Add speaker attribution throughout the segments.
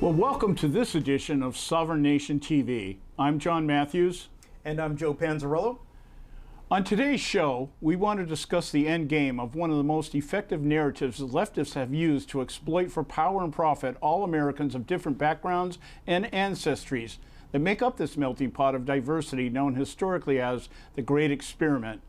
Speaker 1: Well, welcome to this edition of Sovereign Nation TV. I'm John Matthews.
Speaker 2: And I'm Joe Panzarello.
Speaker 1: On today's show, we want to discuss the end game of one of the most effective narratives the leftists have used to exploit for power and profit all Americans of different backgrounds and ancestries that make up this melting pot of diversity known historically as the Great Experiment.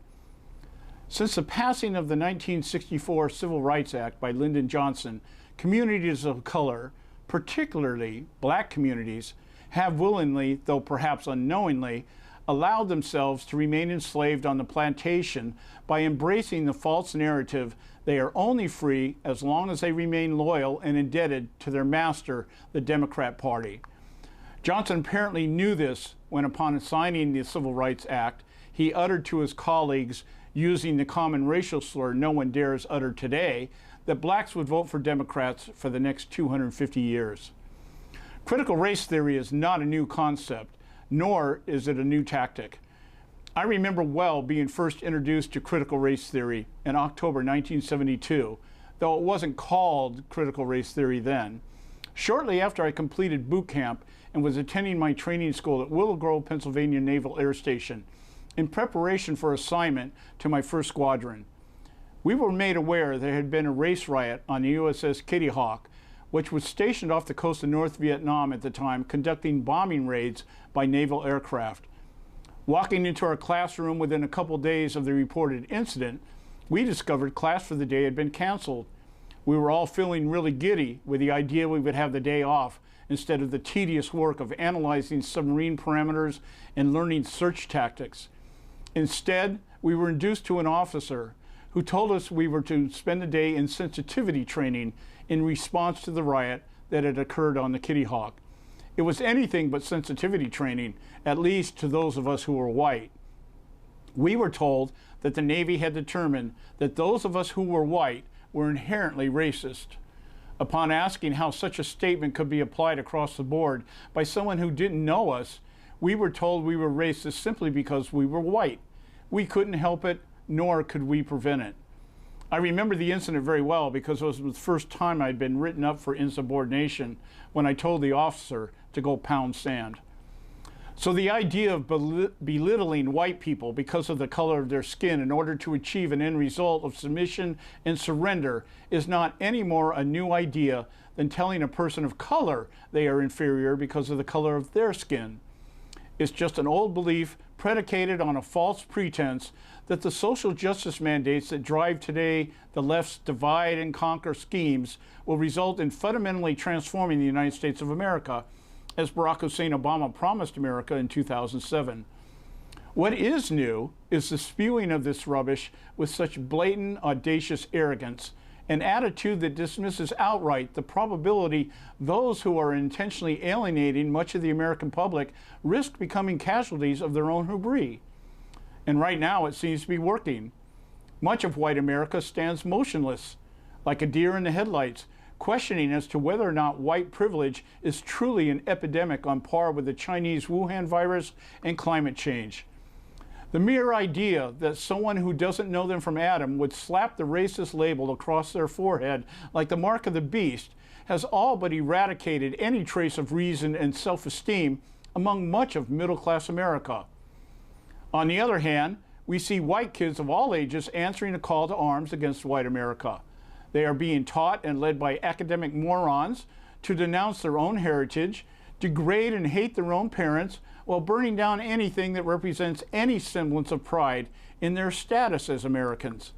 Speaker 1: Since the passing of the 1964 Civil Rights Act by Lyndon Johnson, communities of color, particularly black communities, have willingly, though perhaps unknowingly, allowed themselves to remain enslaved on the plantation by embracing the false narrative they are only free as long as they remain loyal and indebted to their master, the Democrat Party. Johnson apparently knew this when, upon signing the Civil Rights Act, he uttered to his colleagues, using the common racial slur no one dares utter today, that blacks would vote for Democrats for the next 250 years. Critical race theory is not a new concept, nor is it a new tactic. I remember well being first introduced to critical race theory in October 1972, though it wasn't called critical race theory then. Shortly after I completed boot camp and was attending my training school at Willow Grove, Pennsylvania Naval Air Station, in preparation for assignment to my first squadron. We were made aware there had been a race riot on the USS Kitty Hawk, which was stationed off the coast of North Vietnam at the time, conducting bombing raids by naval aircraft. Walking into our classroom within a couple days of the reported incident, we discovered class for the day had been canceled. We were all feeling really giddy with the idea we would have the day off instead of the tedious work of analyzing submarine parameters and learning search tactics. Instead, we were induced to an officer who told us we were to spend the day in sensitivity training in response to the riot that had occurred on the Kitty Hawk. It was anything but sensitivity training, at least to those of us who were white. We were told that the Navy had determined that those of us who were white were inherently racist. Upon asking how such a statement could be applied across the board by someone who didn't know us, we were told we were racist simply because we were white. We couldn't help it, nor could we prevent it. I remember the incident very well because it was the first time I'd been written up for insubordination when I told the officer to go pound sand. So the idea of belittling white people because of the color of their skin in order to achieve an end result of submission and surrender is not any more a new idea than telling a person of color they are inferior because of the color of their skin. It's just an old belief predicated on a false pretense that the social justice mandates that drive today the left's divide and conquer schemes will result in fundamentally transforming the United States of America, as Barack Hussein Obama promised America in 2007. What is new is the spewing of this rubbish with such blatant, audacious arrogance, an attitude that dismisses outright the probability those who are intentionally alienating much of the American public risk becoming casualties of their own hubris. And right now it seems to be working. Much of white America stands motionless, like a deer in the headlights, questioning as to whether or not white privilege is truly an epidemic on par with the Chinese Wuhan virus and climate change. The mere idea that someone who doesn't know them from Adam would slap the racist label across their forehead like the mark of the beast has all but eradicated any trace of reason and self-esteem among much of middle-class America. On the other hand, we see white kids of all ages answering a call to arms against white America. They are being taught and led by academic morons to denounce their own heritage, degrade and hate their own parents, while burning down anything that represents any semblance of pride in their status as Americans.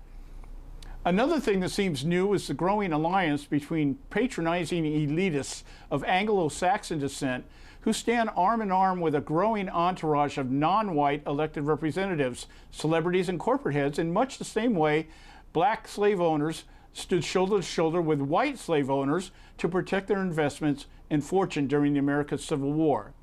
Speaker 1: Another thing that seems new is the growing alliance between patronizing elitists of Anglo-Saxon descent who stand arm in arm with a growing entourage of non-white elected representatives, celebrities, and corporate heads in much the same way black slave owners stood shoulder to shoulder with white slave owners to protect their investments and fortune during the American Civil War.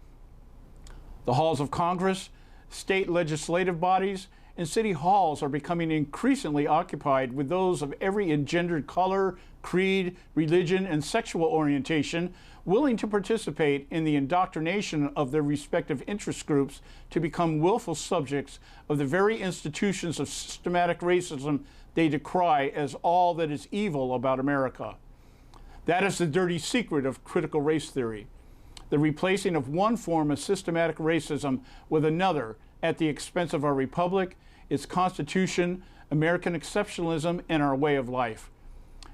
Speaker 1: The halls of Congress, state legislative bodies, and city halls are becoming increasingly occupied with those of every engendered color, creed, religion, and sexual orientation willing to participate in the indoctrination of their respective interest groups to become willful subjects of the very institutions of systematic racism they decry as all that is evil about America. That is the dirty secret of critical race theory, the replacing of one form of systematic racism with another at the expense of our republic, its constitution, American exceptionalism, and our way of life.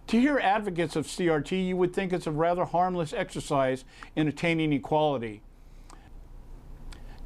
Speaker 1: To hear advocates of CRT, you would think it's a rather harmless exercise in attaining equality.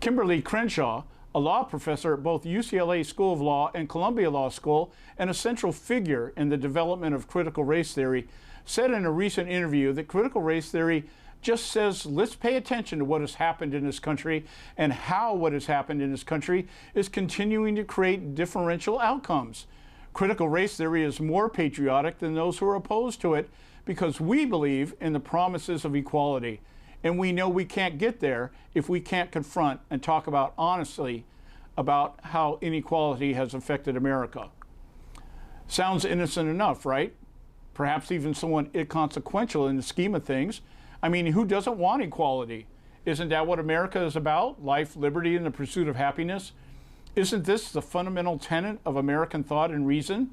Speaker 1: Kimberly Crenshaw, a law professor at both UCLA School of Law and Columbia Law School, and a central figure in the development of critical race theory, said in a recent interview that critical race theory just says, let's pay attention to what has happened in this country and how what has happened in this country is continuing to create differential outcomes. Critical race theory is more patriotic than those who are opposed to it because we believe in the promises of equality. And we know we can't get there if we can't confront and talk about honestly about how inequality has affected America. Sounds innocent enough, right? Perhaps even somewhat inconsequential in the scheme of things. I mean, who doesn't want equality? Isn't that what America is about? Life, liberty, and the pursuit of happiness? Isn't this the fundamental tenet of American thought and reason?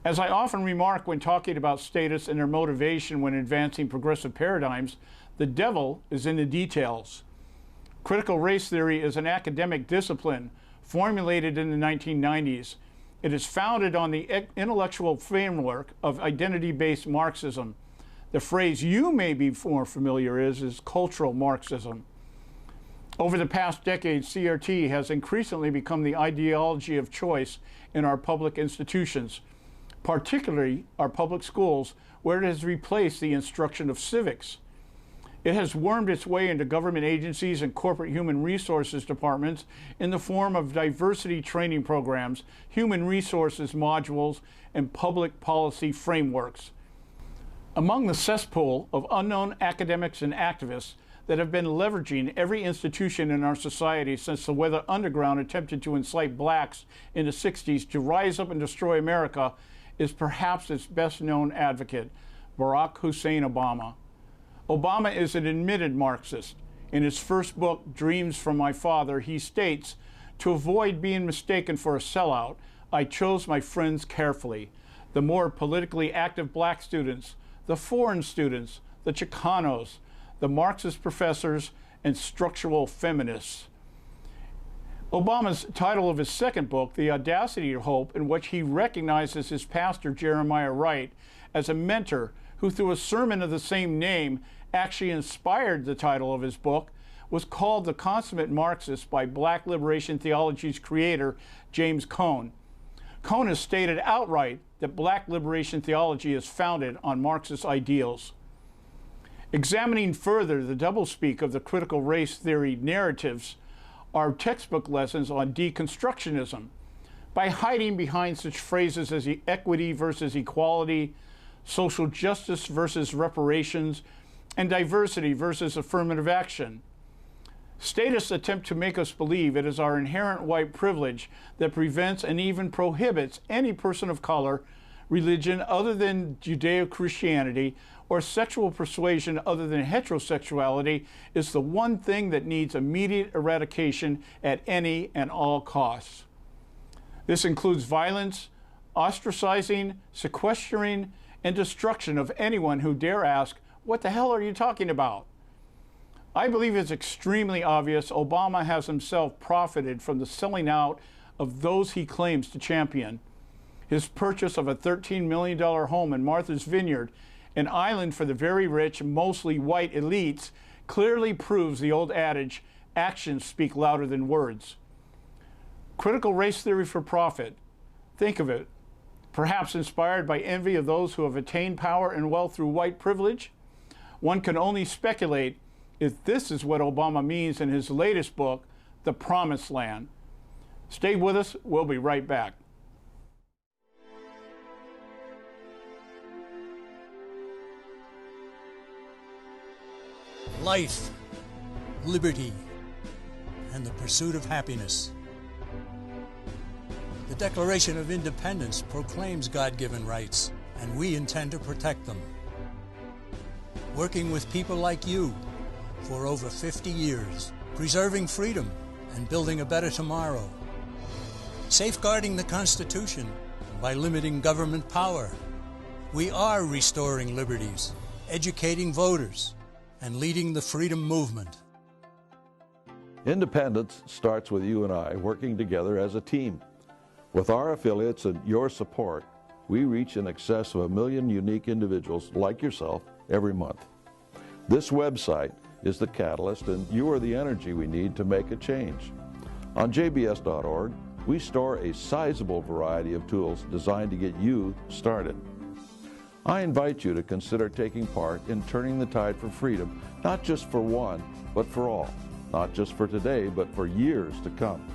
Speaker 1: As I often remark when talking about status and their motivation when advancing progressive paradigms, the devil is in the details. Critical race theory is an academic discipline formulated in the 1990s. It is founded on the intellectual framework of identity-based Marxism. The phrase you may be more familiar is cultural Marxism. Over the past decade, CRT has increasingly become the ideology of choice in our public institutions, particularly our public schools, where it has replaced the instruction of civics. It has wormed its way into government agencies and corporate human resources departments in the form of diversity training programs, human resources modules, and public policy frameworks. Among the cesspool of unknown academics and activists that have been leveraging every institution in our society since the Weather Underground attempted to enslave blacks in the 60s to rise up and destroy America is perhaps its best known advocate, Barack Hussein Obama. Obama is an admitted Marxist. In his first book, Dreams from My Father, he states, "To avoid being mistaken for a sellout, I chose my friends carefully. The more politically active black students, the foreign students, the Chicanos, the Marxist professors, and structural feminists." Obama's title of his second book, The Audacity of Hope, in which he recognizes his pastor, Jeremiah Wright, as a mentor who, through a sermon of the same name, actually inspired the title of his book, was called The Consummate Marxist by Black Liberation Theology's creator, James Cone. Cone has stated outright that Black liberation theology is founded on Marxist ideals. Examining further the doublespeak of the critical race theory narratives are textbook lessons on deconstructionism. By hiding behind such phrases as equity versus equality, social justice versus reparations, and diversity versus affirmative action. Statists attempt to make us believe it is our inherent white privilege that prevents and even prohibits any person of color, religion other than Judeo-Christianity, or sexual persuasion other than heterosexuality is the one thing that needs immediate eradication at any and all costs. This includes violence, ostracizing, sequestering, and destruction of anyone who dare ask, "What the hell are you talking about?" I believe it's extremely obvious Obama has himself profited from the selling out of those he claims to champion. His purchase of a $13 million home in Martha's Vineyard, an island for the very rich, mostly white elites, clearly proves the old adage, actions speak louder than words. Critical race theory for profit. Think of it. Perhaps inspired by envy of those who have attained power and wealth through white privilege? One can only speculate if this is what Obama means in his latest book, The Promised Land. Stay with us. We'll be right back.
Speaker 3: Life, liberty, and the pursuit of happiness. The Declaration of Independence proclaims God-given rights, and we intend to protect them. Working with people like you for over 50 years, preserving freedom and building a better tomorrow. Safeguarding the Constitution by limiting government power. We are restoring liberties educating voters, and leading the freedom movement.
Speaker 4: Independence starts with you and I working together as a team. With our affiliates and your support, we reach in excess of 1 million unique individuals like yourself every month. This website is the catalyst, and you are the energy we need to make a change. On jbs.org, we store a sizable variety of tools designed to get you started. I invite you to consider taking part in turning the tide for freedom, not just for one, but for all. Not just for today, but for years to come.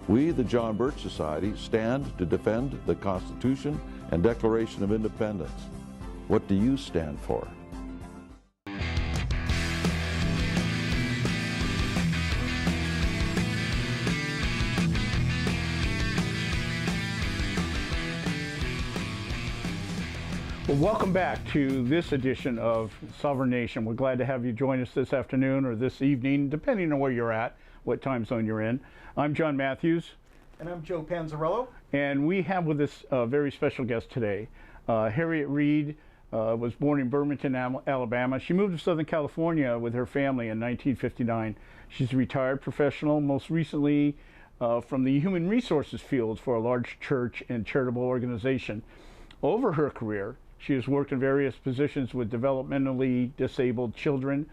Speaker 4: We, the John Birch Society, stand to defend the Constitution and Declaration of Independence. What do you stand for?
Speaker 1: Well, welcome back to this edition of Sovereign Nation. We're glad to have you join us this afternoon or this evening, depending on where you're at, what time zone you're in. I'm John Matthews.
Speaker 2: And I'm Joe Panzarello.
Speaker 1: And we have with us a very special guest today. Harriette Reid was born in Birmingham, Alabama. She moved to Southern California with her family in 1959. She's a retired professional, most recently from the human resources field for a large church and charitable organization. Over her career, she has worked in various positions with developmentally disabled children,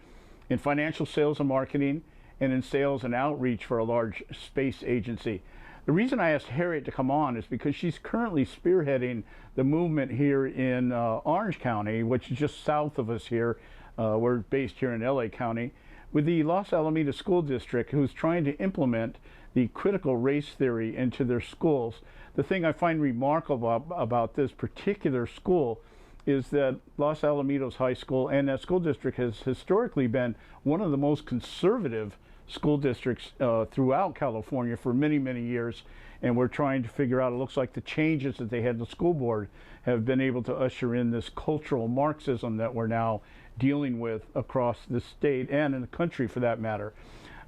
Speaker 1: in financial sales and marketing, and in sales and outreach for a large space agency. The reason I asked Harriette to come on is because she's currently spearheading the movement here in Orange County, which is just south of us here. We're based here in LA County, with the Los Alamitos School District, who's trying to implement the critical race theory into their schools. The thing I find remarkable about this particular school is that Los Alamitos High School and that school district has historically been one of the most conservative school districts throughout California for many, many years. And we're trying to figure out, it looks like the changes that they had in the school board have been able to usher in this cultural Marxism that we're now dealing with across the state and in the country for that matter.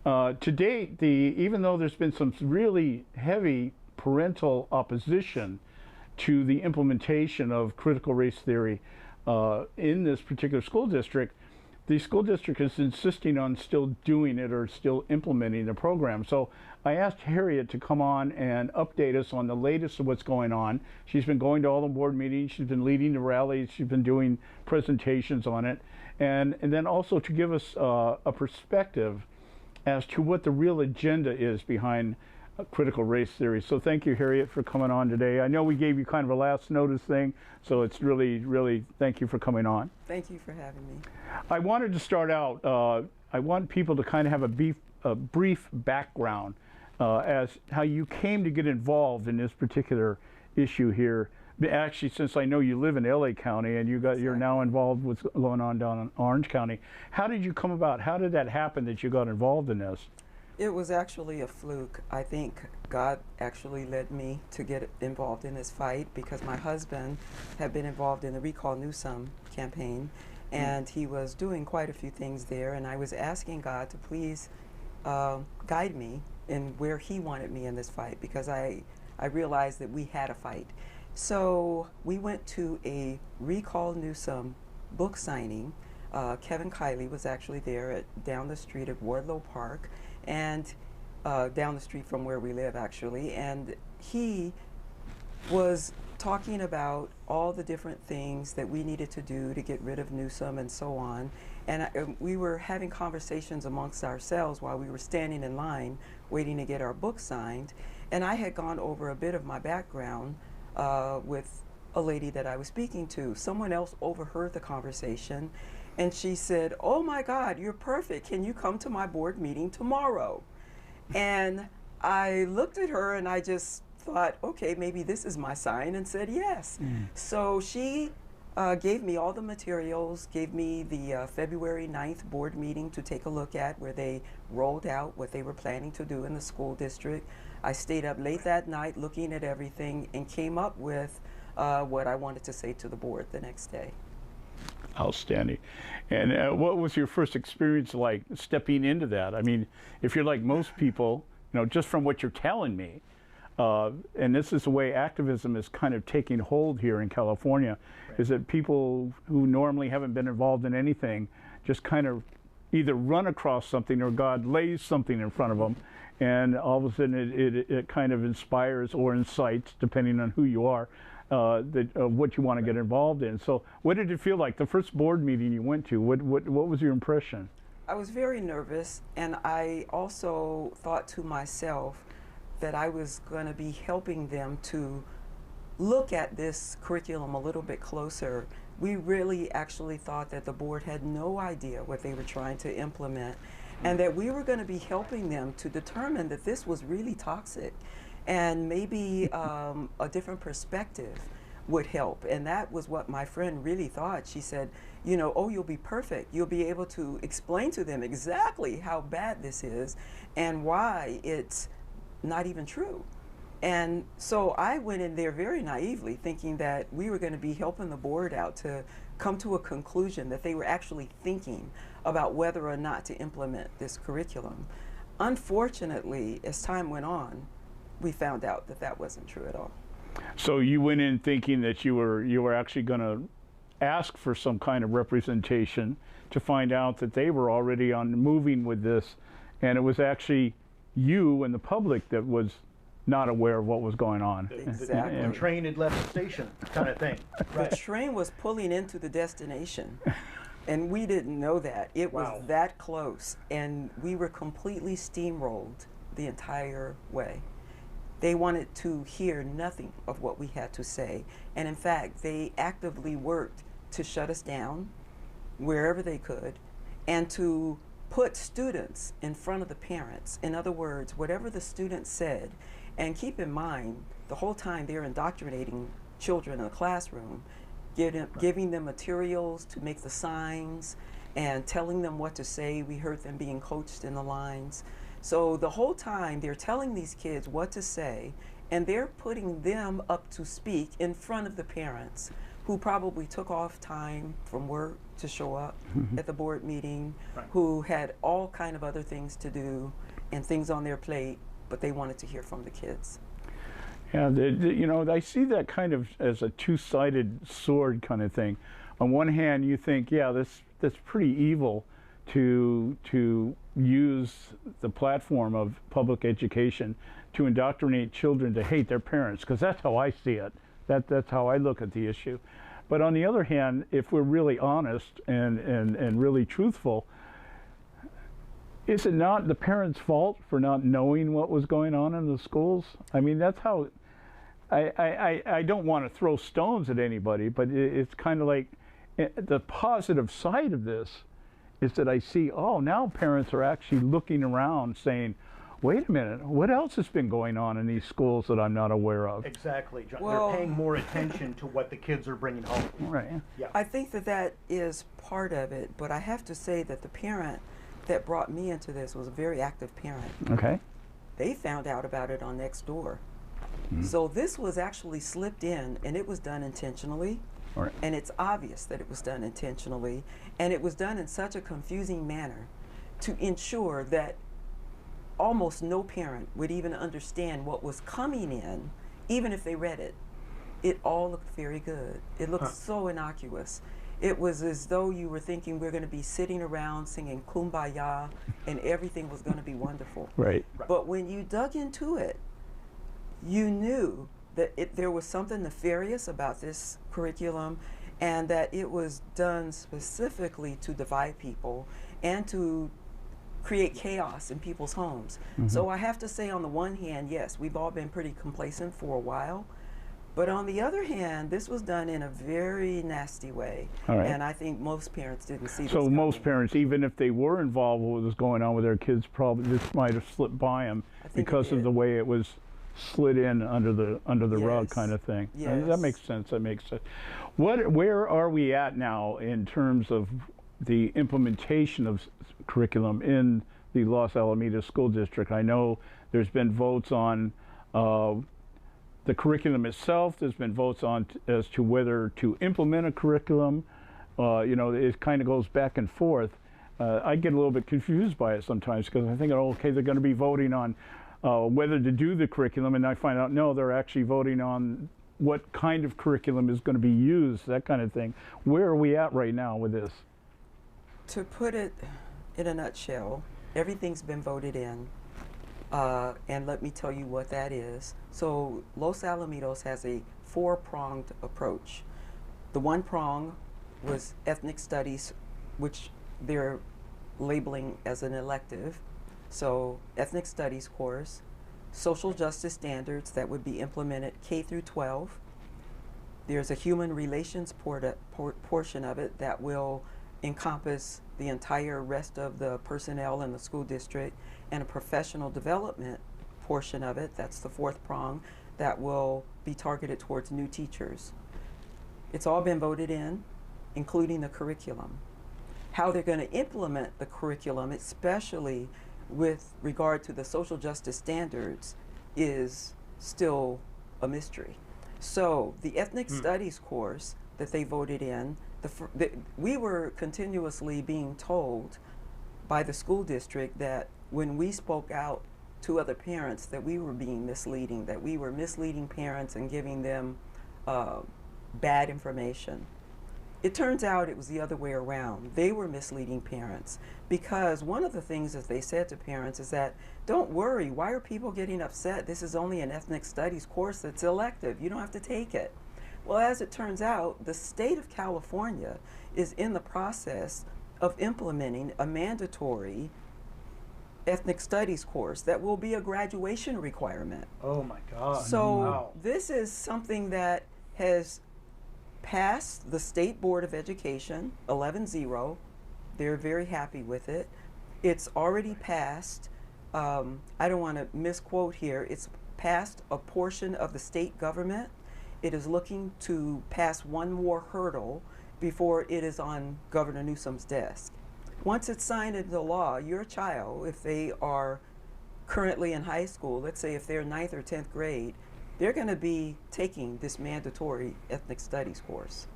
Speaker 1: To date, even though there's been some really heavy parental opposition to the implementation of critical race theory in this particular school district, the school district is insisting on still doing it or still implementing the program. So I asked Harriette to come on and update us on the latest of what's going on. She's been going to all the board meetings, she's been leading the rallies, she's been doing presentations on it, and then also to give us a perspective as to what the real agenda is behind critical race theory. So thank you, Harriette, for coming on today. I know we gave you kind of a last notice thing, so it's really thank you for coming on.
Speaker 5: Thank you for having me.
Speaker 1: I wanted to start out, I want people to kind of have a brief background as how you came to get involved in this particular issue here. Actually, since I know you live in LA County and you're now involved with what's going on down in Orange County. How did you come about? How did that happen that you got involved in this?
Speaker 5: It was actually a fluke. I think God actually led me to get involved in this fight because my husband had been involved in the Recall Newsom campaign, and he was doing quite a few things there, and I was asking God to please guide me in where he wanted me in this fight because I realized that we had a fight. So we went to a Recall Newsom book signing. Kevin Kiley was actually there down the street at Wardlow Park, and down the street from where we live actually, and he was talking about all the different things that we needed to do to get rid of Newsom and so on, and we were having conversations amongst ourselves while we were standing in line waiting to get our book signed, and I had gone over a bit of my background with a lady that I was speaking to. Someone else overheard the conversation, and she said, "Oh my God, you're perfect. Can you come to my board meeting tomorrow?" And I looked at her and I just thought, okay, maybe this is my sign, and said yes. So she gave me all the materials, gave me the February 9th board meeting to take a look at where they rolled out what they were planning to do in the school district. I stayed up late that night looking at everything and came up with what I wanted to say to the board the next day.
Speaker 1: Outstanding. And what was your first experience like stepping into that? I mean, if you're like most people, you know, just from what you're telling me, and this is the way activism is kind of taking hold here in California, is that people who normally haven't been involved in anything just kind of either run across something or God lays something in front of them, and all of a sudden it kind of inspires or incites, depending on who you are, what you want to get involved in. So what did it feel like, the first board meeting you went to? What was your impression?
Speaker 5: I was very nervous, and I also thought to myself that I was going to be helping them to look at this curriculum a little bit closer. We really actually thought that the board had no idea what they were trying to implement, and that we were going to be helping them to determine that this was really toxic, and maybe a different perspective would help. And that was what my friend really thought. She said, you know, oh, you'll be perfect. You'll be able to explain to them exactly how bad this is and why it's not even true. And so I went in there very naively, thinking that we were going to be helping the board out to come to a conclusion that they were actually thinking about whether or not to implement this curriculum. Unfortunately, as time went on, we found out that that wasn't true at all.
Speaker 1: So you went in thinking that you were actually going to ask for some kind of representation, to find out that they were already moving with this, and it was actually you and the public that was not aware of what was going on.
Speaker 5: Exactly.
Speaker 2: The train had left the station, kind of thing.
Speaker 5: The train was pulling into the destination, and we didn't know that. It was that close, and we were completely steamrolled the entire way. They wanted to hear nothing of what we had to say, and in fact, they actively worked to shut us down wherever they could, and to put students in front of the parents. In other words, whatever the students said, and keep in mind, the whole time they're indoctrinating children in the classroom, giving them materials to make the signs and telling them what to say. We heard them being coached in the lines. So the whole time they're telling these kids what to say, and they're putting them up to speak in front of the parents, who probably took off time from work to show up at the board meeting, who had all kind of other things to do and things on their plate, but they wanted to hear from the kids.
Speaker 1: Yeah, you know, I see that kind of as a two-sided sword kind of thing. On one hand, you think, yeah, that's pretty evil to use the platform of public education to indoctrinate children to hate their parents, because that's how I see it. That's how I look at the issue. But on the other hand, if we're really honest and really truthful, is it not the parents' fault for not knowing what was going on in the schools? I mean, that's how, I don't want to throw stones at anybody, but it's kind of like the positive side of this is that I see, oh, now parents are actually looking around saying, wait a minute, what else has been going on in these schools that I'm not aware of?
Speaker 2: Exactly, John.
Speaker 5: Well,
Speaker 2: they're paying more attention to what the kids are bringing home.
Speaker 1: Right.
Speaker 2: Yeah.
Speaker 5: I think that that is part of it, but I have to say that the parent that brought me into this was a very active parent.
Speaker 1: Okay.
Speaker 5: They found out about it on Nextdoor. So this was actually slipped in, and it was done intentionally.
Speaker 1: All right.
Speaker 5: And it's obvious that it was done intentionally, and it was done in such a confusing manner to ensure that almost no parent would even understand what was coming in, even if they read it. It all looked very good. It looked so innocuous. It was as though you were thinking we're going to be sitting around singing Kumbaya and everything was going to be wonderful.
Speaker 1: Right.
Speaker 5: But when you dug into it, you knew that there was something nefarious about this curriculum, and that it was done specifically to divide people and to create chaos in people's homes. So I have to say, on the one hand, yes, we've all been pretty complacent for a while, but on the other hand, this was done in a very nasty way.
Speaker 1: All right.
Speaker 5: And I think most parents didn't see this
Speaker 1: So most
Speaker 5: coming.
Speaker 1: parents, even if they were involved with what was going on with their kids, probably this might have slipped by them
Speaker 5: I think it
Speaker 1: because of
Speaker 5: did.
Speaker 1: the way it was slid in under the rug
Speaker 5: Yes.
Speaker 1: kind of thing.
Speaker 5: Yes.
Speaker 1: That makes sense. That makes sense. Where are we at now in terms of the implementation of curriculum in the Los Alamitos School District? I know there's been votes on the curriculum itself. There's been votes on as to whether to implement a curriculum. You know, it kind of goes back and forth. I get a little bit confused by it sometimes because I think, oh, okay, they're going to be voting on whether to do the curriculum, and I find out, no, they're actually voting on what kind of curriculum is going to be used, that kind of thing. Where are we at right now with this?
Speaker 5: To put it in a nutshell, everything's been voted in, and let me tell you what that is. So Los Alamitos has a four-pronged approach. The one prong was ethnic studies, which they're labeling as an elective. So ethnic studies course, social justice standards that would be implemented K through 12. There's a human relations portion of it that will encompass the entire rest of the personnel in the school district, and a professional development portion of it, that's the fourth prong, that will be targeted towards new teachers. It's all been voted in, including the curriculum. How they're going to implement the curriculum, especially with regard to the social justice standards, is still a mystery. So the ethnic studies course that they voted in, we were continuously being told by the school district that when we spoke out to other parents that we were being misleading, that we were misleading parents and giving them bad information. It turns out it was the other way around. They were misleading parents, because one of the things that they said to parents is that, don't worry, why are people getting upset? This is only an ethnic studies course that's elective. You don't have to take it. Well, as it turns out, the state of California is in the process of implementing a mandatory ethnic studies course that will be a graduation requirement.
Speaker 2: Oh my God.
Speaker 5: So
Speaker 2: wow.
Speaker 5: this is something that has passed the State Board of Education, 11-0. They're very happy with it. It's already passed, I don't want to misquote here, it's passed a portion of the state government. It is looking to pass one more hurdle before it is on Governor Newsom's desk. Once it's signed into law, your child, if they are currently in high school, let's say if they're 9th or 10th grade, they're going to be taking this mandatory ethnic studies course.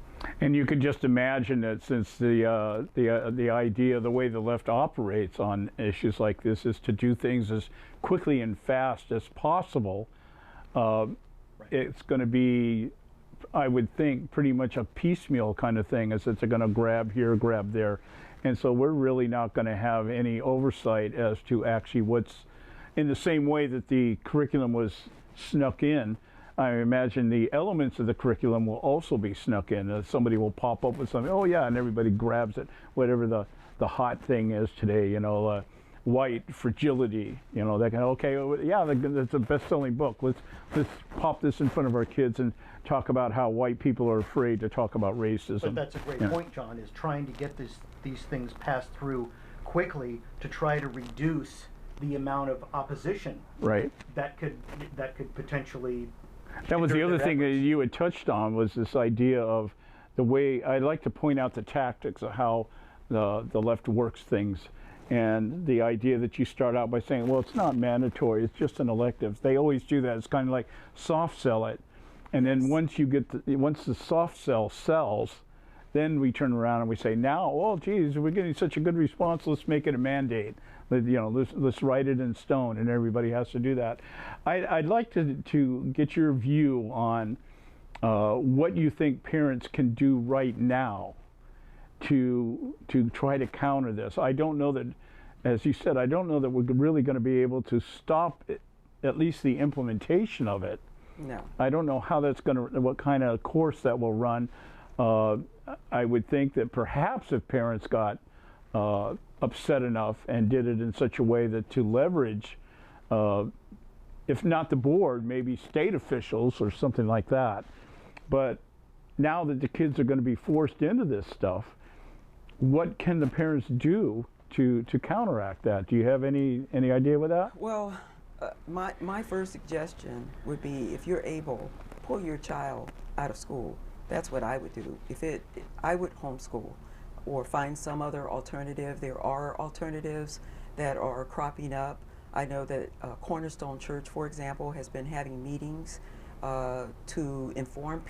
Speaker 1: And you could just imagine that, since the idea, the way the left operates on issues like this is to do things as quickly and fast as possible, it's going to be, I would think, pretty much a piecemeal kind of thing, as it's going to grab here, grab there. And so we're really not going to have any oversight as to actually what's, in the same way that the curriculum was snuck in, I imagine the elements of the curriculum will also be snuck in. Somebody will pop up with something, oh yeah, and everybody grabs it, whatever the hot thing is today, you know, white fragility, you know, that kind of, okay, yeah, that's a best-selling book. Let's pop this in front of our kids and talk about how white people are afraid to talk about racism.
Speaker 2: But that's a great point, John, is trying to get these things passed through quickly to try to reduce the amount of opposition that could potentially.
Speaker 1: That was the other thing that you had touched on, was this idea of the way, I'd like to point out the tactics of how the left works things, and the idea that you start out by saying, well, it's not mandatory, it's just an elective. They always do that. It's kind of like soft sell it, and then once the soft sell sells, then we turn around and we say, now, oh geez, we're getting such a good response, let's make it a mandate. You know, let's write it in stone, and everybody has to do that. I'd like to get your view on what you think parents can do right now to try to counter this. I don't know that, as you said, I don't know that we're really going to be able to stop it, at least the implementation of it.
Speaker 5: No.
Speaker 1: I don't know how that's going to, what kind of course that will run. I would think that perhaps if parents got upset enough and did it in such a way that to leverage, if not the board, maybe state officials or something like that. But now that the kids are going to be forced into this stuff, what can the parents do to counteract that? Do you have any idea with that?
Speaker 5: Well, my first suggestion would be, if you're able, pull your child out of school. That's what I would do. I would homeschool or find some other alternative. There are alternatives that are cropping up. I know that Cornerstone Church, for example, has been having meetings to inform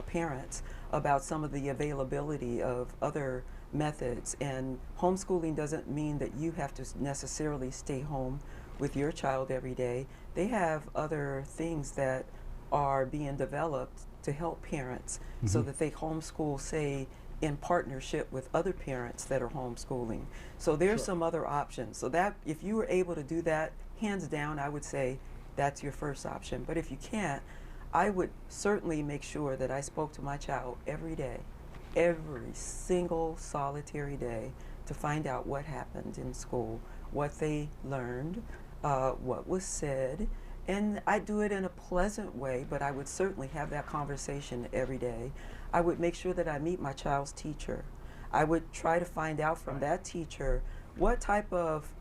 Speaker 5: parents about some of the availability of other methods. And homeschooling doesn't mean that you have to necessarily stay home with your child every day, they have other things that are being developed to help parents so that they homeschool, say, in partnership with other parents that are homeschooling. So there's some other options. So that if you were able to do that, hands down, I would say that's your first option. But if you can't, I would certainly make sure that I spoke to my child every day, every single solitary day, to find out what happened in school, what they learned, what was said. And I do it in a pleasant way, but I would certainly have that conversation every day. I would make sure that I meet my child's teacher. I would try to find out from that teacher what type of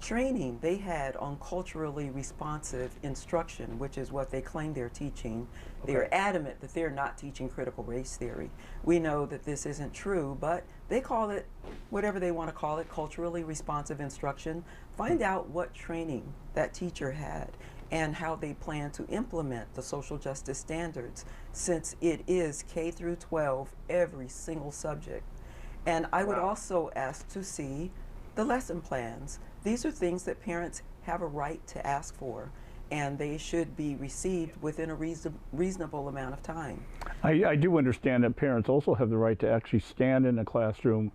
Speaker 5: training they had on culturally responsive instruction, which is what they claim they're teaching. They are adamant that they're not teaching critical race theory. We know that this isn't true, but they call it whatever they want to call it, culturally responsive instruction. Find out what training that teacher had and how they plan to implement the social justice standards, since it is K through 12, every single subject. And I would also ask to see the lesson plans. These are things that parents have a right to ask for, and they should be received within a reasonable amount of time.
Speaker 1: I do understand that parents also have the right to actually stand in a classroom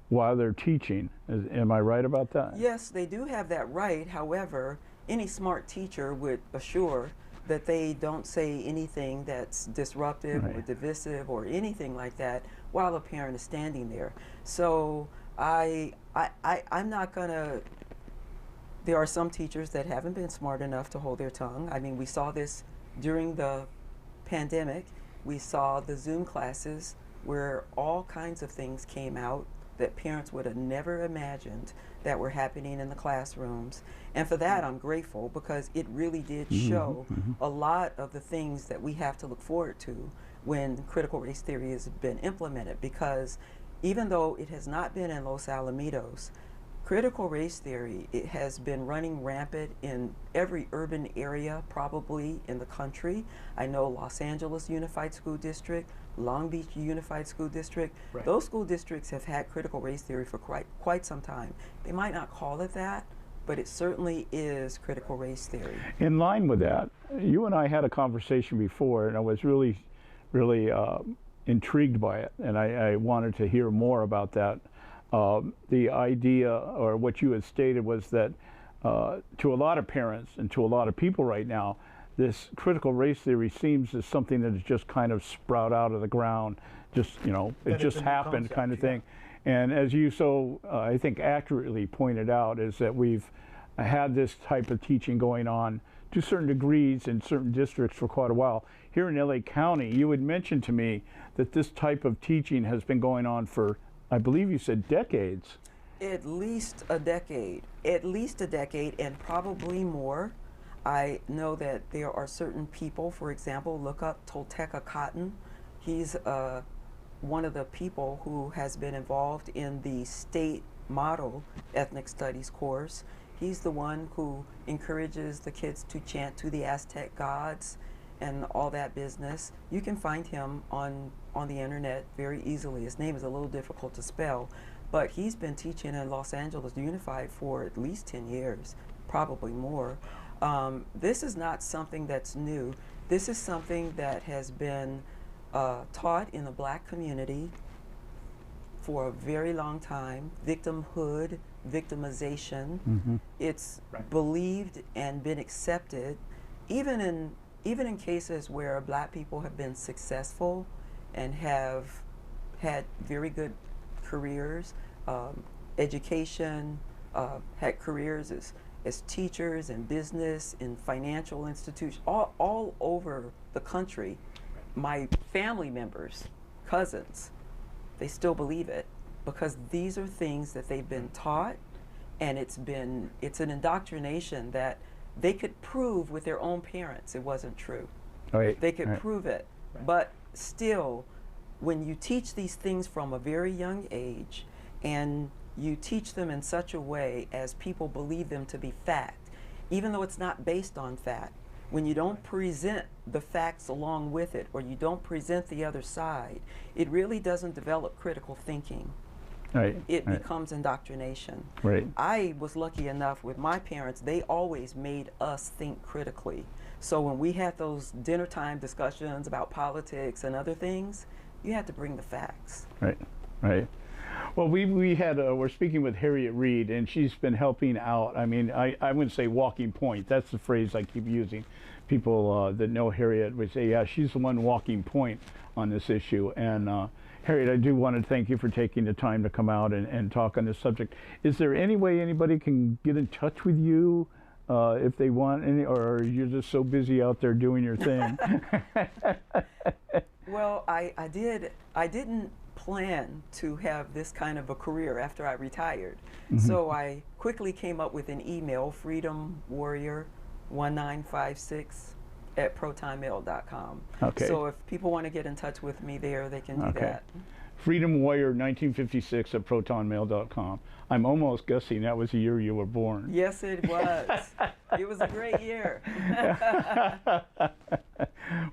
Speaker 1: while they're teaching. Am I right about that?
Speaker 5: Yes, they do have that right. However, any smart teacher would assure that they don't say anything that's disruptive or divisive or anything like that while a parent is standing there. So I'm not gonna, there are some teachers that haven't been smart enough to hold their tongue. I mean, we saw this during the pandemic. We saw the Zoom classes where all kinds of things came out that parents would have never imagined that were happening in the classrooms. And for that, I'm grateful, because it really did show a lot of the things that we have to look forward to when critical race theory has been implemented. Because even though it has not been in Los Alamitos, critical race theory, it has been running rampant in every urban area probably in the country. I know Los Angeles Unified School District, Long Beach Unified School District, those school districts have had critical race theory for quite some time. They might not call it that, but it certainly is critical race theory. In
Speaker 1: line with that, you and I had a conversation before, and I was really intrigued by it, and I wanted to hear more about that. The idea, or what you had stated, was that to a lot of parents and to a lot of people right now, this critical race theory seems as something that has just kind of sprout out of the ground, just, you know, it just happened kind of thing. And as you so, I think, accurately pointed out, is that we've had this type of teaching going on to certain degrees in certain districts for quite a while. Here in LA County, you had mentioned to me that this type of teaching has been going on for, I believe you said, decades. At least a decade, and probably more. I know that there are certain people, for example, look up Tolteca Cotton. He's one of the people who has been involved in the state model ethnic studies course. He's the one who encourages the kids to chant to the Aztec gods and all that business. You can find him on the internet very easily. His name is a little difficult to spell, but he's been teaching in Los Angeles Unified for at least 10 years, probably more. This is not something that's new. This is something that has been taught in the black community for a very long time. Victimhood, victimization. It's believed and been accepted, even in cases where black people have been successful and have had very good careers, education, had careers as teachers in business, in financial institutions, all over the country. My family members, cousins, they still believe it, because these are things that they've been taught, and it's an indoctrination that they could prove with their own parents it wasn't true. They could prove it. But still, when you teach these things from a very young age, and you teach them in such a way as people believe them to be fact, even though it's not based on fact, when you don't present the facts along with it, or you don't present the other side, it really doesn't develop critical thinking.
Speaker 5: it becomes indoctrination.
Speaker 1: Right.
Speaker 5: I was lucky enough with my parents, they always made us think critically. So when we had those dinner time discussions about politics and other things, you had to bring the facts.
Speaker 1: Right, right. Well, we're speaking with Harriette Reid, and she's been helping out. I mean, I wouldn't say walking point. That's the phrase I keep using. People that know Harriette would say, yeah, she's the one walking point on this issue. And Harriette, I do want to thank you for taking the time to come out and talk on this subject. Is there any way anybody can get in touch with you if they want any, or you're just so busy out there doing your thing?
Speaker 5: Well, I didn't plan to have this kind of a career after I retired. So I quickly came up with an email, freedomwarrior1956@protonmail.com.
Speaker 1: Okay.
Speaker 5: So if people want to get in touch with me there, they can do that.
Speaker 1: freedomwarrior1956@protonmail.com. I'm almost guessing that was the year you were born.
Speaker 5: Yes, it was. It was a great year.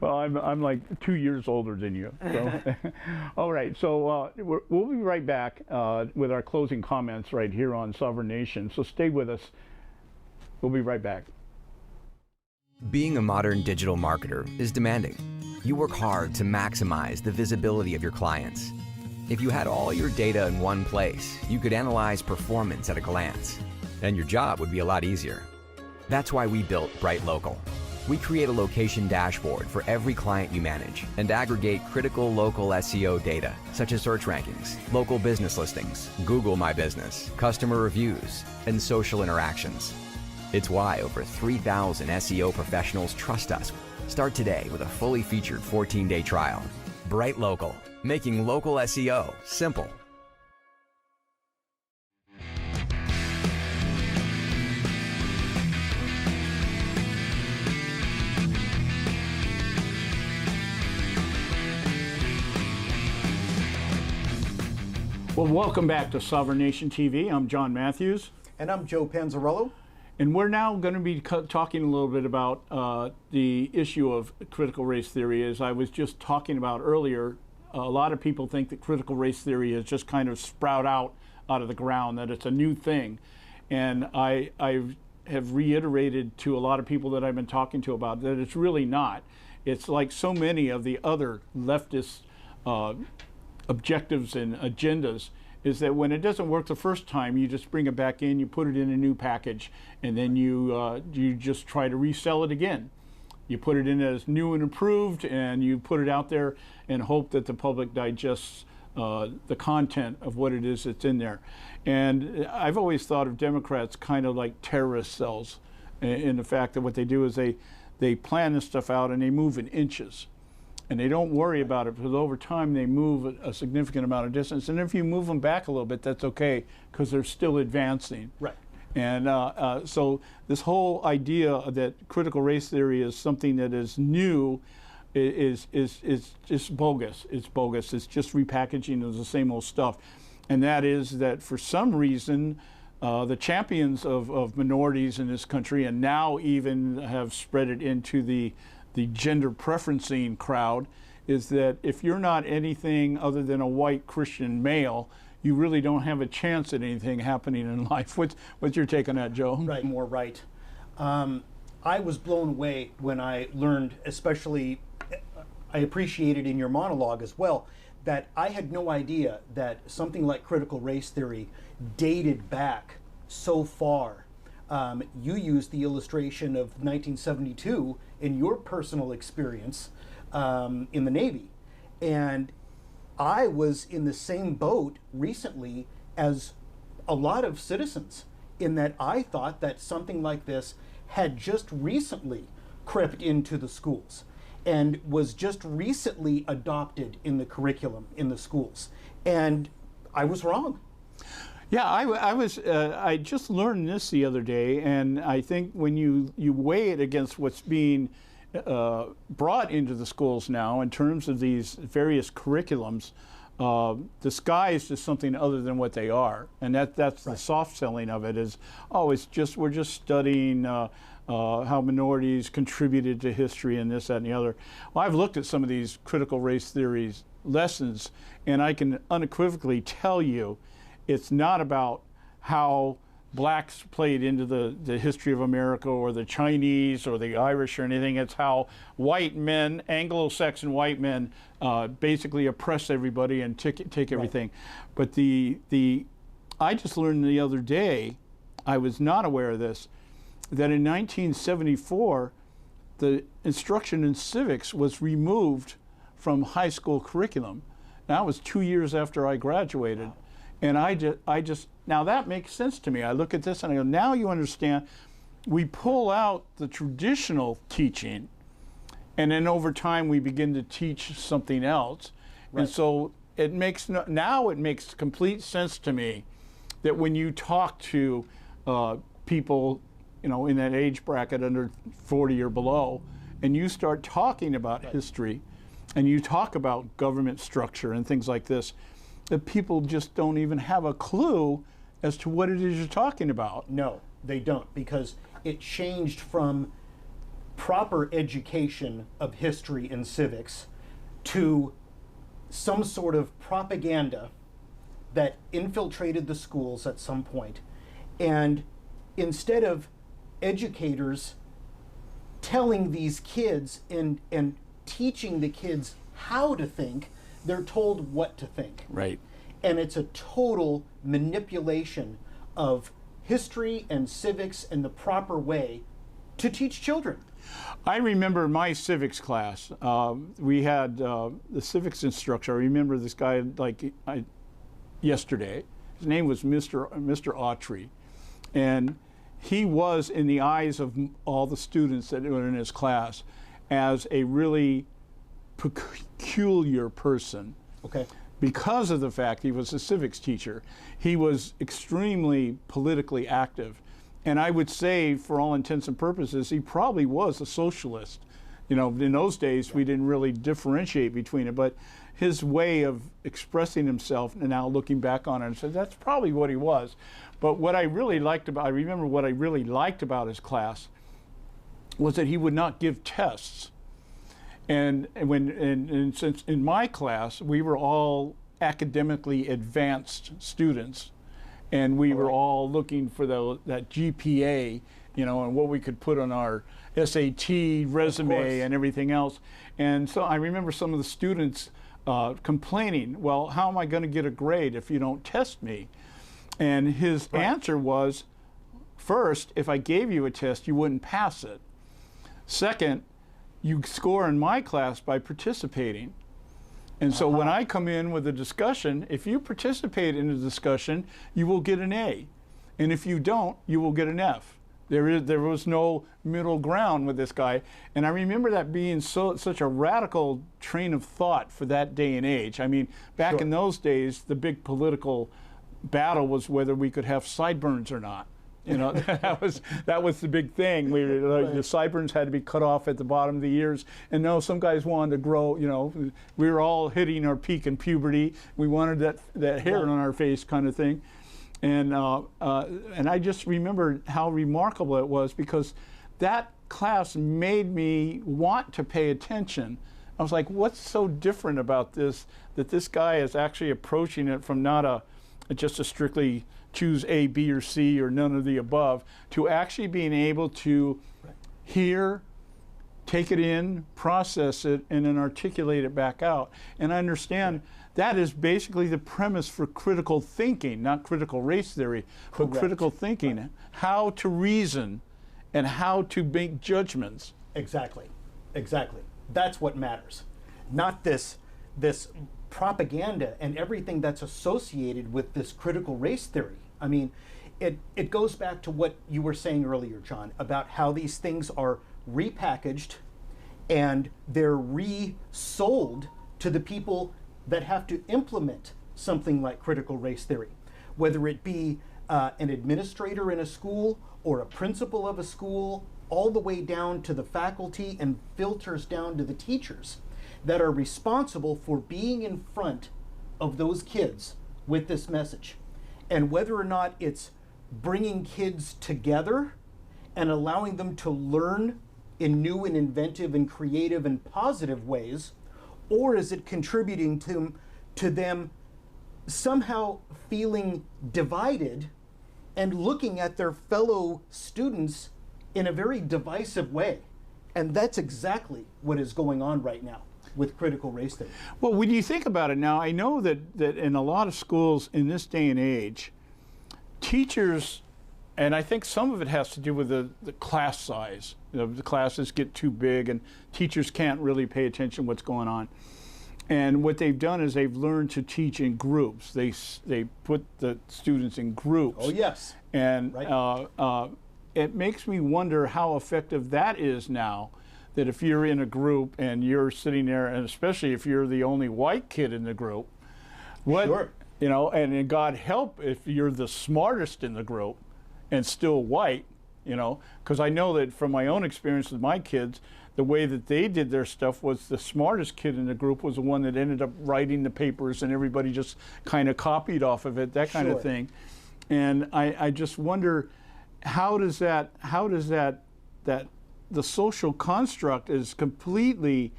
Speaker 1: Well, I'm like 2 years older than you. So. All right, so we'll be right back with our closing comments right here on Sovereign Nation. So stay with us. We'll be right back.
Speaker 6: Being a modern digital marketer is demanding. You work hard to maximize the visibility of your clients. If you had all your data in one place, you could analyze performance at a glance, and your job would be a lot easier. That's why we built Bright Local. We create a location dashboard for every client you manage and aggregate critical local SEO data, such as search rankings, local business listings, Google My Business, customer reviews, and social interactions. It's why over 3,000 SEO professionals trust us. Start today with a fully featured 14-day trial. Bright Local, making local SEO simple.
Speaker 1: Well, welcome back to Sovereign Nation TV. I'm John Matthews.
Speaker 2: And I'm Joe Panzarello.
Speaker 1: And we're now going to be talking a little bit about the issue of critical race theory. As I was just talking about earlier, a lot of people think that critical race theory has just kind of sprout out of the ground, that it's a new thing. And I have reiterated to a lot of people that I've been talking to about that it's really not. It's like so many of the other leftist objectives and agendas, is that when it doesn't work the first time, you just bring it back in, you put it in a new package, and then you just try to resell it again. You put it in as new and improved, and you put it out there and hope that the public digests the content of what it is that's in there. And I've always thought of Democrats kind of like terrorist cells, in the fact that what they do is they plan this stuff out and they move in inches. And they don't worry about it, because over time they move a significant amount of distance. And if you move them back a little bit, that's okay, because they're still advancing.
Speaker 2: Right.
Speaker 1: And so this whole idea that critical race theory is something that is new is just bogus. It's bogus. It's just repackaging of the same old stuff. And that is that for some reason, the champions of minorities in this country, and now even have spread it into the gender preferencing crowd, is that if you're not anything other than a white Christian male, you really don't have a chance at anything happening in life. What's your take on that, Joe?
Speaker 2: Right, more right. I was blown away when I learned, especially, I appreciated in your monologue as well, that I had no idea that something like critical race theory dated back so far. You used the illustration of 1972 in your personal experience in the Navy. And I was in the same boat recently as a lot of citizens, in that I thought that something like this had just recently crept into the schools and was just recently adopted in the curriculum in the schools. And I was wrong.
Speaker 1: Yeah, I just learned this the other day, and I think when you weigh it against what's being brought into the schools now in terms of these various curriculums, disguised as something other than what they are, and that's right. The soft selling of it is, we're just studying how minorities contributed to history and this, that, and the other. Well, I've looked at some of these critical race theories lessons, and I can unequivocally tell you, it's not about how blacks played into the history of America, or the Chinese or the Irish or anything. It's how white men, Anglo-Saxon white men, basically oppress everybody and take everything. But I just learned the other day, I was not aware of this, that in 1974, the instruction in civics was removed from high school curriculum. That was 2 years after I graduated. Wow. And I just, now that makes sense to me. I look at this and I go, now you understand, we pull out the traditional teaching, and then over time we begin to teach something else. Right. And so it makes, now it makes complete sense to me that when you talk to people, you know, in that age bracket under 40 or below, and you start talking about history, and you talk about government structure and things like this, that people just don't even have a clue as to what it is you're talking about.
Speaker 2: No, they don't, because it changed from proper education of history and civics to some sort of propaganda that infiltrated the schools at some point. And instead of educators telling these kids and teaching the kids how to think, they're told what to think.
Speaker 1: Right.
Speaker 2: And it's a total manipulation of history and civics and the proper way to teach children.
Speaker 1: I remember my civics class. We had the civics instructor. I remember this guy yesterday. His name was Mr. Autry. And he was, in the eyes of all the students that were in his class, as a really peculiar person.
Speaker 2: Okay.
Speaker 1: Because of the fact he was a civics teacher. He was extremely politically active. And I would say, for all intents and purposes, he probably was a socialist. You know, in those days, we didn't really differentiate between it, but his way of expressing himself, and now looking back on it, and said that's probably what he was. But what I really liked about, I remember what I really liked about his class was that he would not give tests. And since in my class, we were all academically advanced students, and we were all looking for that GPA, you know, and what we could put on our SAT resume and everything else. And so I remember some of the students complaining, well, how am I going to get a grade if you don't test me? And his answer was, first, if I gave you a test, you wouldn't pass it. Second, you score in my class by participating. And so when I come in with a discussion, if you participate in the discussion, you will get an A. And if you don't, you will get an F. There was no middle ground with this guy. And I remember that being such a radical train of thought for that day and age. I mean, back in those days, the big political battle was whether we could have sideburns or not. You know, that was the big thing. The sideburns had to be cut off at the bottom of the ears. And no, some guys wanted to grow, you know, we were all hitting our peak in puberty. We wanted that hair on our face kind of thing. And I just remember how remarkable it was, because that class made me want to pay attention. I was like, what's so different about this, that this guy is actually approaching it from not just a strictly choose A, B, or C, or none of the above, to actually being able to hear, take it in, process it, and then articulate it back out. And I understand that is basically the premise for critical thinking, not critical race theory, but critical thinking, how to reason and how to make judgments.
Speaker 2: Exactly, exactly. That's what matters. Not this propaganda and everything that's associated with this critical race theory. I mean, it goes back to what you were saying earlier, John, about how these things are repackaged and they're resold to the people that have to implement something like critical race theory, whether it be an administrator in a school or a principal of a school, all the way down to the faculty and filters down to the teachers that are responsible for being in front of those kids with this message. And whether or not it's bringing kids together and allowing them to learn in new and inventive and creative and positive ways, or is it contributing to them somehow feeling divided and looking at their fellow students in a very divisive way. And that's exactly what is going on right now with critical race theory.
Speaker 1: Well, when you think about it now, I know that in a lot of schools in this day and age, teachers, and I think some of it has to do with the class size. You know, the classes get too big and teachers can't really pay attention to what's going on. And what they've done is they've learned to teach in groups. They put the students in groups.
Speaker 2: Oh, yes.
Speaker 1: And
Speaker 2: right.
Speaker 1: It makes me wonder how effective that is now, that if you're in a group and you're sitting there, and especially if you're the only white kid in the group, what,
Speaker 2: Sure.
Speaker 1: you know, and God help if you're the smartest in the group and still white, you know, because I know that from my own experience with my kids, the way that they did their stuff was the smartest kid in the group was the one that ended up writing the papers and everybody just kind of copied off of it, that kind of thing. And I just wonder, how does that the social construct is completely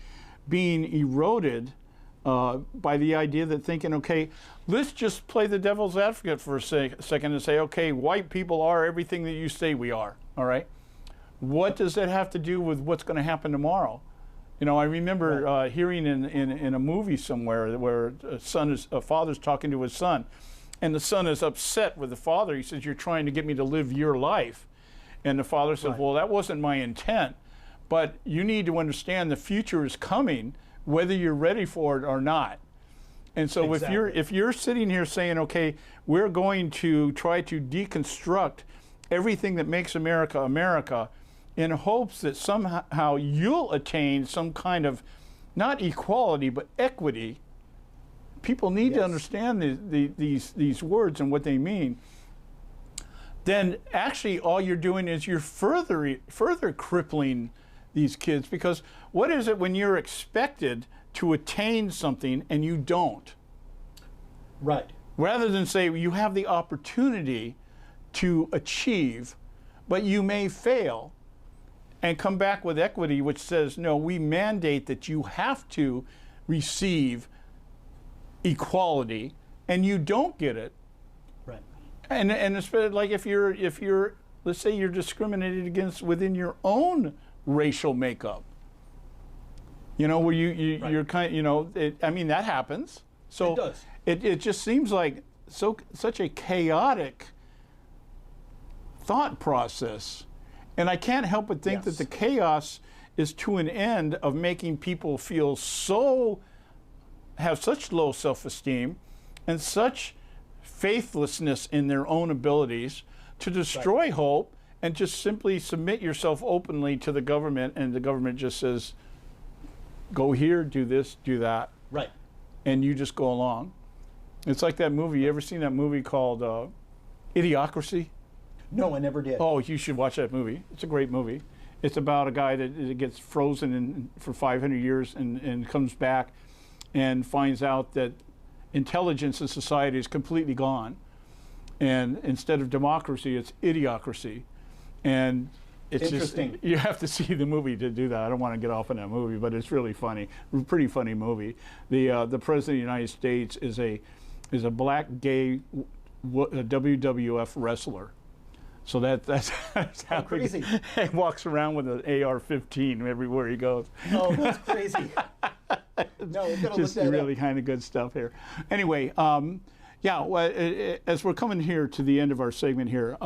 Speaker 1: being eroded by the idea that thinking, okay, let's just play the devil's advocate for a second and say, okay, white people are everything that you say we are, all right? What does that have to do with what's going to happen tomorrow? You know, I remember hearing in a movie somewhere where a father's talking to his son, and the son is upset with the father. He says, "You're trying to get me to live your life." And the father says, "Well, that wasn't my intent, but you need to understand the future is coming, whether you're ready for it or not." And so if you're sitting here saying, okay, we're going to try to deconstruct everything that makes America America in hopes that somehow you'll attain some kind of, not equality, but equity, people need to understand these words and what they mean. Then actually all you're doing is you're further crippling these kids, because what is it when you're expected to attain something and you don't?
Speaker 2: Right.
Speaker 1: Rather than say you have the opportunity to achieve, but you may fail, and come back with equity, which says, no, we mandate that you have to receive equality, and you don't get it.
Speaker 2: Right.
Speaker 1: And especially like if you're let's say you're discriminated against within your own racial makeup. You know, where you're kind of, you know, I mean, that happens. So
Speaker 2: it does.
Speaker 1: It just seems like such a chaotic thought process. And I can't help but think that the chaos is to an end of making people feel have such low self-esteem and such faithlessness in their own abilities to destroy hope and just simply submit yourself openly to the government, and the government just says, go here, do this, do that.
Speaker 2: Right.
Speaker 1: And you just go along. It's like that movie. You ever seen that movie called Idiocracy?
Speaker 2: No, I never did.
Speaker 1: Oh, you should watch that movie. It's a great movie. It's about a guy that gets frozen for 500 years and comes back and finds out that intelligence in society is completely gone. And instead of democracy, it's idiocracy. And it's
Speaker 2: interesting.
Speaker 1: Just, you have to see the movie to do that. I don't want to get off on that movie, but it's really funny. Pretty funny movie. The President of the United States is a black gay WWF wrestler. So that's how
Speaker 2: crazy.
Speaker 1: He walks around with an AR-15 everywhere he goes.
Speaker 2: Oh, that's crazy. No, we've got to look
Speaker 1: Just
Speaker 2: that
Speaker 1: really
Speaker 2: up.
Speaker 1: kind of good stuff here. Anyway, as we're coming here to the end of our segment here,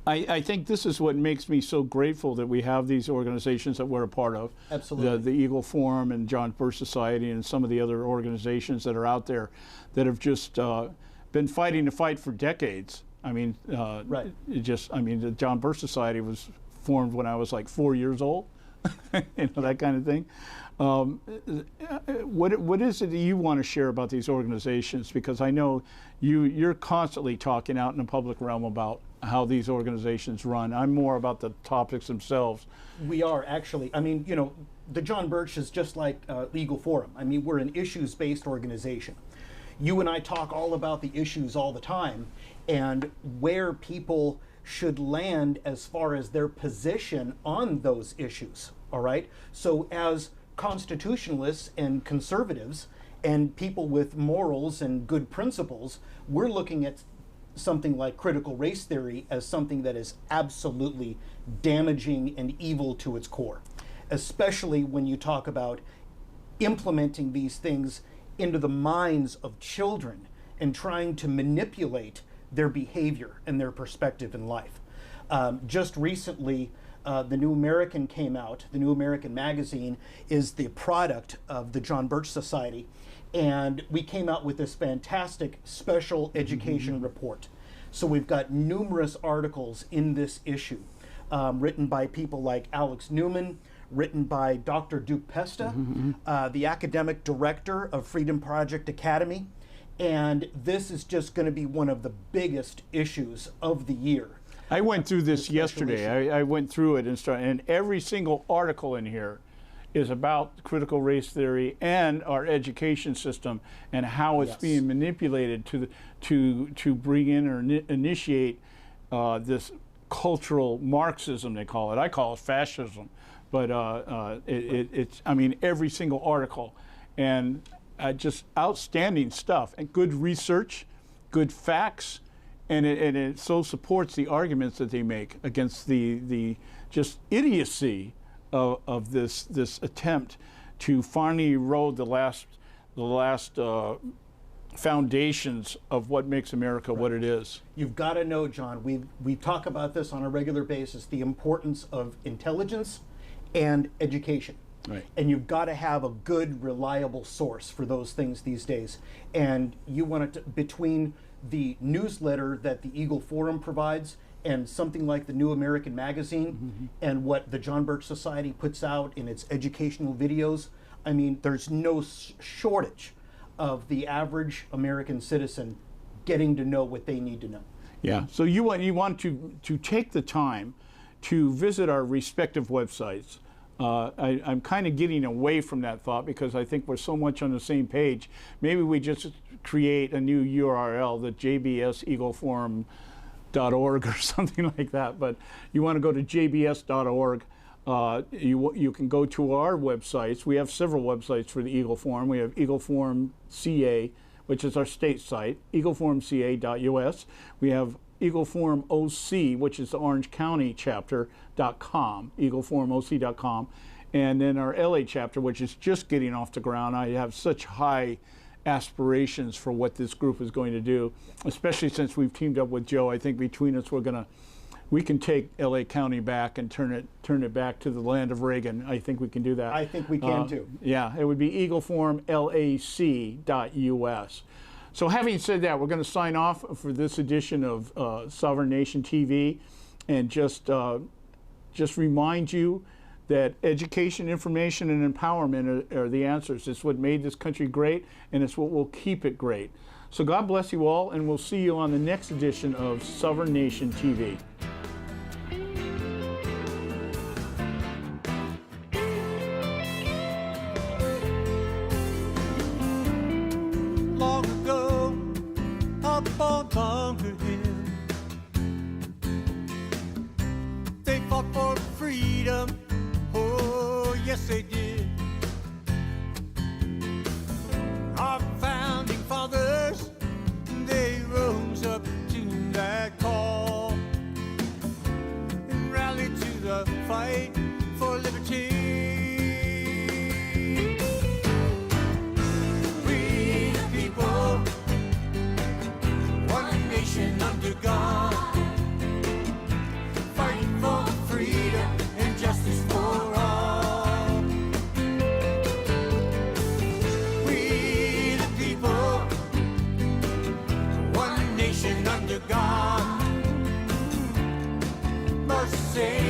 Speaker 1: I think this is what makes me so grateful that we have these organizations that we're a part of.
Speaker 2: Absolutely.
Speaker 1: The Eagle Forum and John Birch Society and some of the other organizations that are out there that have just been fighting the fight for decades. I mean,
Speaker 2: right.
Speaker 1: The John Birch Society was formed when I was like 4 years old, that kind of thing. What is it that you want to share about these organizations? Because I know you're constantly talking out in the public realm about how these organizations run. I'm more about the topics themselves.
Speaker 2: We are actually. I mean, the John Birch is just like Eagle Forum. I mean, we're an issues-based organization. You and I talk all about the issues all the time and where people should land as far as their position on those issues, all right? So as constitutionalists and conservatives And people with morals and good principles, we're looking at something like critical race theory as something that is absolutely damaging and evil to its core, especially when you talk about implementing these things into the minds of children and trying to manipulate their behavior and their perspective in life. Just recently, the New American came out. The New American magazine is the product of the John Birch Society, and we came out with this fantastic special education report. So we've got numerous articles in this issue, written by people like Alex Newman, written by Dr. Duke Pesta, the academic director of Freedom Project Academy, and this is just going to be one of the biggest issues of the year.
Speaker 1: I went through this yesterday. I went through it and every single article in here is about critical race theory and our education system and how it's being manipulated to bring in or initiate this cultural Marxism, they call it. I call it fascism, but it's I mean every single article, and just outstanding stuff and good research, good facts. And it so supports the arguments that they make against the just idiocy of this attempt to finally erode the last foundations of what makes America what it is.
Speaker 2: You've got to know, John, we talk about this on a regular basis, the importance of intelligence and education.
Speaker 1: Right.
Speaker 2: And you've got to have a good, reliable source for those things these days. And you want it to, between the newsletter that the Eagle Forum provides and something like the New American magazine and what the John Birch Society puts out in its educational videos, I mean, there's no shortage of the average American citizen getting to know what they need to know.
Speaker 1: Yeah, so you want to take the time to visit our respective websites. I'm kind of getting away from that thought because I think we're so much on the same page. Maybe we just create a new URL, the jbseagleforum.org or something like that. But you want to go to jbs.org. You can go to our websites. We have several websites for the Eagle Forum. We have Eagle Forum CA, which is our state site, eagleforumca.us. We have Eagle Forum OC, which is the Orange County chapter.com, eagleforumoc.com. And then our LA chapter, which is just getting off the ground. I have such high aspirations for what this group is going to do, especially since we've teamed up with Joe. I think between us we can take LA County back and turn it back to the land of Reagan. I think we can do that.
Speaker 2: I think we can too.
Speaker 1: Yeah, it would be eagleforumlac.us. So having said that, we're going to sign off for this edition of Sovereign Nation TV, and just remind you that education, information, and empowerment are the answers. It's what made this country great, and it's what will keep it great. So God bless you all, and we'll see you on the next edition of Sovereign Nation TV.
Speaker 3: Long ago, up on Bunker Hill, they fought for freedom. Oh, yes, they did. Our founding fathers, they rose up to that call and rallied to the fight for liberty. We the people, one nation under God, fighting for freedom and justice for all. We the people, one nation under God, mercy.